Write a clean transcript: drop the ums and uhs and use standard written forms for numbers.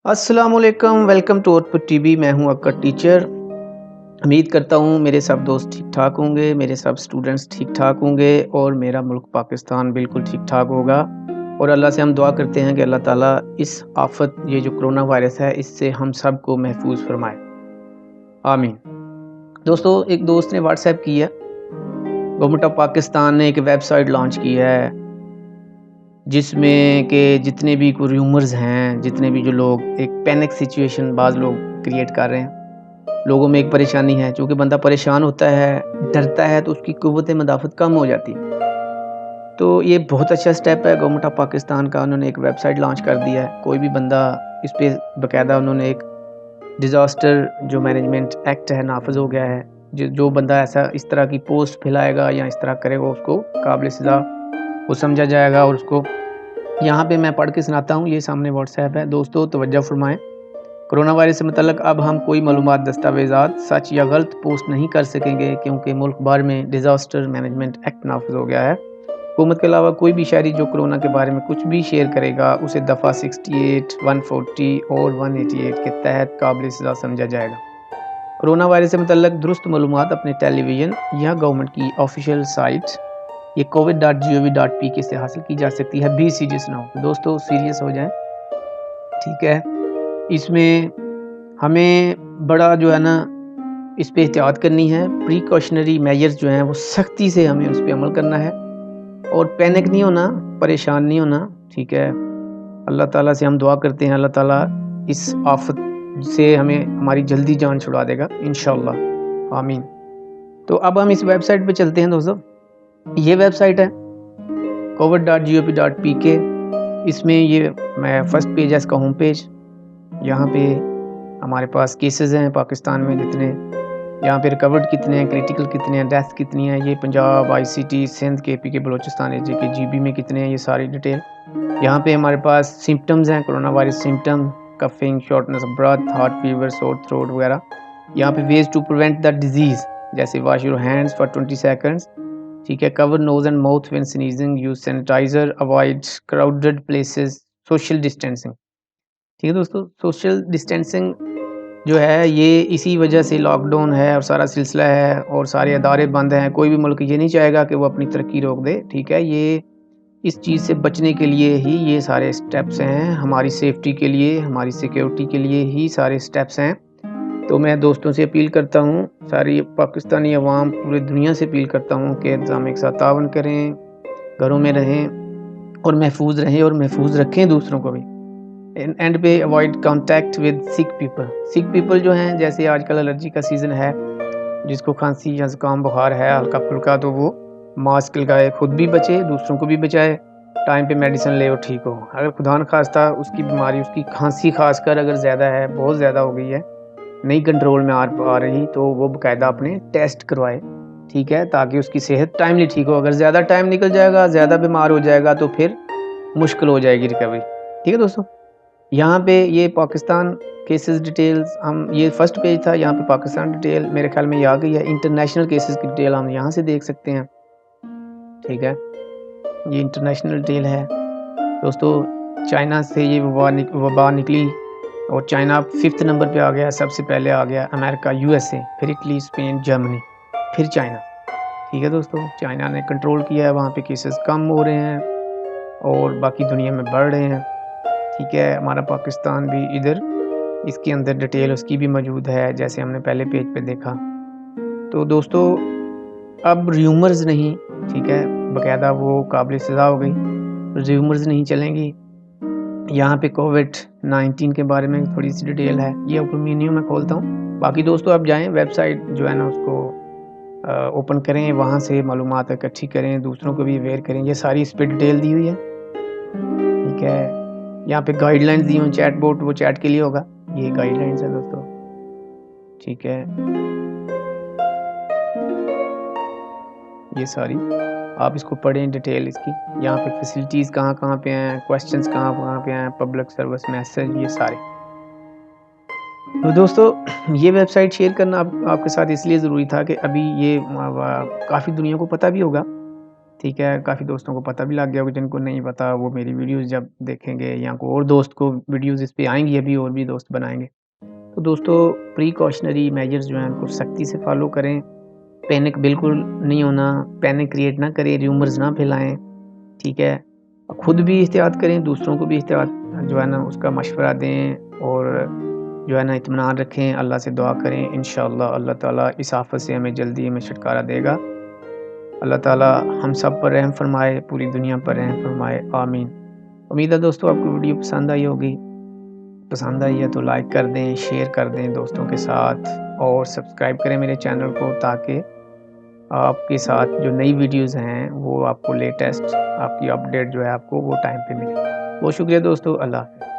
अस्सलाम वालेकुम, welcome two output TV. मैं हूं आपका टीचर। उम्मीद करता हूं मेरे सब दोस्त ठीक ठाक होंगे, मेरे सब स्टूडेंट्स ठीक ठाक होंगे और मेरा मुल्क पाकिस्तान बिल्कुल ठीक ठाक होगा। और अल्लाह से हम दुआ करते हैं कि अल्लाह ताला इस आफत, ये जो कोरोना वायरस है, इससे हम सब को महफूज फरमाए, आमीन। दोस्तों, एक दोस्त ने व्हाट्सएप किया, गवर्नमेंट ऑफ पाकिस्तान ने एक वेबसाइट लॉन्च की है जिसमें कि जितने भी कोई र्यूमर्स हैं, जितने भी जो लोग एक पैनिक सिचुएशन बाज़ लोग क्रिएट कर रहे हैं, लोगों में एक परेशानी है, चूँकि बंदा परेशान होता है, डरता है, तो उसकी क़ुव्वत मदाफ़त कम हो जाती है। तो ये बहुत अच्छा स्टेप है गवर्नमेंट ऑफ पाकिस्तान का, उन्होंने एक वेबसाइट लॉन्च कर दिया है। कोई भी बंदा इस पे बाकायदा उन्होंने एक डिज़ास्टर जो मैनेजमेंट एक्ट है नाफ़िज़ हो गया है। जो बंदा ऐसा इस तरह की पोस्ट फैलाएगा या इस तरह करेगा, उसको काबिल सज़ा वो समझा जाएगा। और उसको यहाँ पे मैं पढ़ के सुनाता हूँ, ये सामने व्हाट्सएप है। दोस्तों तवज्जो फरमाएँ, कोरोना वायरस से मुतल्लिक़ अब हम कोई मालूमात, दस्तावेज़ात सच या गलत पोस्ट नहीं कर सकेंगे क्योंकि मुल्क भर में डिज़ास्टर मैनेजमेंट एक्ट नाफ़िज़ हो गया है। हुकूमत के अलावा कोई भी शहरी जो कोरोना के बारे में कुछ भी शेयर करेगा, उसे दफ़ा 68, 140 और 188 के तहत काबिल सज़ा समझा जाएगा। कोरोना वायरस से मुतल्लिक़ दुरुस्त मालूमात अपने टेलीविज़न या गवर्नमेंट की ऑफिशियल साइट ये covid.gov.pk से हासिल की जा सकती है। बी सीरियस ना हो दोस्तों, सीरियस हो जाएं, ठीक है। इसमें हमें बड़ा जो है ना, इस पे एहतियात करनी है। प्रिकॉशनरी मेजर्स जो हैं वो सख्ती से हमें उस पे अमल करना है और पैनिक नहीं होना, परेशान नहीं होना, ठीक है। अल्लाह ताला से हम दुआ करते हैं, अल्लाह ताला इस आफत से हमें हमारी जल्दी जान छुड़ा देगा इंशाअल्लाह, आमीन। तो अब हम इस वेबसाइट पे चलते हैं दोस्तों। ये वेबसाइट है covid.gov.pk। इसमें ये मैं फर्स्ट पेज है इसका, होम पेज। यहाँ पे हमारे पास केसेस हैं पाकिस्तान में जितने, यहाँ पे रिकवर्ड कितने हैं, क्रिटिकल कितने हैं, डेथ कितनी है, ये Punjab, ICT, Sindh, KPK, Balochistan, AJK, GB में कितने हैं, ये सारी डिटेल। यहाँ पे हमारे पास सिम्टम्स हैं, corona virus symptom, coughing, shortness of breath, heart fever, sore throat वगैरह। यहाँ पे ways to prevent the disease, जैसे wash your hands for 20 seconds, ठीक है। Cover nose and mouth when sneezing, use sanitizer, avoid crowded places, social distancing, ठीक है दोस्तों। Social distancing जो है ये इसी वजह से लॉकडाउन है और सारा सिलसिला है और सारे अदारे बंद हैं। कोई भी मुल्क ये नहीं चाहेगा कि वो अपनी तरक्की रोक दे, ठीक है। ये इस चीज़ से बचने के लिए ही ये सारे स्टेप्स हैं, हमारी सेफ्टी के लिए, हमारी सिक्योरिटी के लिए ही सारे स्टेप्स हैं। तो मैं दोस्तों से अपील करता हूँ, सारी पाकिस्तानी अवाम, पूरी दुनिया से अपील करता हूँ कि इंतज़ाम के साथ तावन करें, घरों में रहें और महफूज रहें और महफूज रखें दूसरों को भी। एंड पे avoid contact with sick people. Sick people जो हैं, जैसे आजकल एलर्जी का सीज़न है, जिसको खांसी या ज़ुकाम बुखार है हल्का फुल्का, तो वो मास्क लगाए, खुद भी बचे, दूसरों को भी बचाए, टाइम पे मेडिसिन ले और ठीक हो। अगर खुदा न खास्ता उसकी बीमारी, उसकी खांसी खासकर अगर ज़्यादा है, बहुत ज़्यादा हो गई है, नहीं कंट्रोल में आ रही, तो वो बाकायदा अपने टेस्ट करवाए, ठीक है, ताकि उसकी सेहत टाइमली ठीक हो। अगर ज़्यादा टाइम निकल जाएगा, ज़्यादा बीमार हो जाएगा, तो फिर मुश्किल हो जाएगी रिकवरी, ठीक है दोस्तों। यहाँ पे ये पाकिस्तान केसेस डिटेल्स, हम ये फर्स्ट पेज था, यहाँ पे पाकिस्तान डिटेल मेरे ख्याल में ये आ गई है। इंटरनेशनल केसेस की डिटेल हम यहाँ से देख सकते हैं, ठीक है। ये इंटरनेशनल डिटेल है दोस्तों। चाइना से ये वबा निकली और चाइना 5th नंबर पे आ गया, सबसे पहले आ गया अमेरिका, USA, फिर इटली, स्पेन, जर्मनी, फिर चाइना, ठीक है दोस्तों। चाइना ने कंट्रोल किया है, वहाँ पे केसेस कम हो रहे हैं और बाकी दुनिया में बढ़ रहे हैं, ठीक है। हमारा पाकिस्तान भी इधर, इसके अंदर डिटेल उसकी भी मौजूद है, जैसे हमने पहले पेज पे देखा। तो दोस्तों अब र्यूमर्स नहीं, ठीक है, बाकायदा वो काबिल सज़ा हो गई, र्यूमर्स नहीं चलेंगी। यहाँ पे COVID-19 के बारे में थोड़ी सी डिटेल है, ये ओपन मेन्यू में खोलता हूँ। बाकी दोस्तों आप जाएँ वेबसाइट जो है ना, उसको ओपन करें, वहाँ से मालूमात इकट्ठी करें, दूसरों को भी अवेयर करें। ये सारी इस पर डिटेल दी हुई है, ठीक है। यहाँ पे गाइडलाइंस दी हुई, चैट बोट वो चैट के लिए होगा, ये गाइडलाइंस है दोस्तों, ठीक है। ये सारी आप इसको पढ़ें डिटेल इसकी। यहाँ पे फैसिलिटीज़ कहाँ कहाँ पे हैं, क्वेश्चंस कहाँ कहाँ पे हैं, पब्लिक सर्विस मैसेज, ये सारे। तो दोस्तों ये वेबसाइट शेयर करना आपके साथ इसलिए ज़रूरी था कि अभी ये काफ़ी दुनिया को पता भी होगा ٹھیک ہے، کافی دوستوں کو پتہ بھی لگ گیا ہوگا، جن کو نہیں پتا وہ میری ویڈیوز جب دیکھیں گے یا کوئی اور دوست کو ویڈیوز اس پہ آئیں گی، ابھی اور بھی دوست بنائیں گے۔ تو دوستو پریکاشنری میجرز جو ہیں ان کو سختی سے فالو کریں، پینک بالکل نہیں ہونا، پینک کریٹ نہ کریں، ریومرز نہ پھیلائیں، ٹھیک ہے، خود بھی احتیاط کریں، دوسروں کو بھی احتیاط جو ہے نا اس کا مشورہ دیں، اور جو ہے نا اطمینان رکھیں، اللہ سے دعا کریں، انشاءاللہ اللہ تعالیٰ اس آفت سے ہمیں جلدی چھٹکارا دے گا۔ اللہ تعالیٰ ہم سب پر رحم فرمائے، پوری دنیا پر رحم فرمائے، آمین۔ امید ہے دوستو آپ کو ویڈیو پسند آئی ہوگی، پسند آئی ہے تو لائک کر دیں، شیئر کر دیں دوستوں کے ساتھ، اور سبسکرائب کریں میرے چینل کو، تاکہ آپ کے ساتھ جو نئی ویڈیوز ہیں وہ آپ کو لیٹسٹ آپ کی اپڈیٹ جو ہے آپ کو وہ ٹائم پہ ملے۔ بہت شکریہ دوستو، اللہ حافظ۔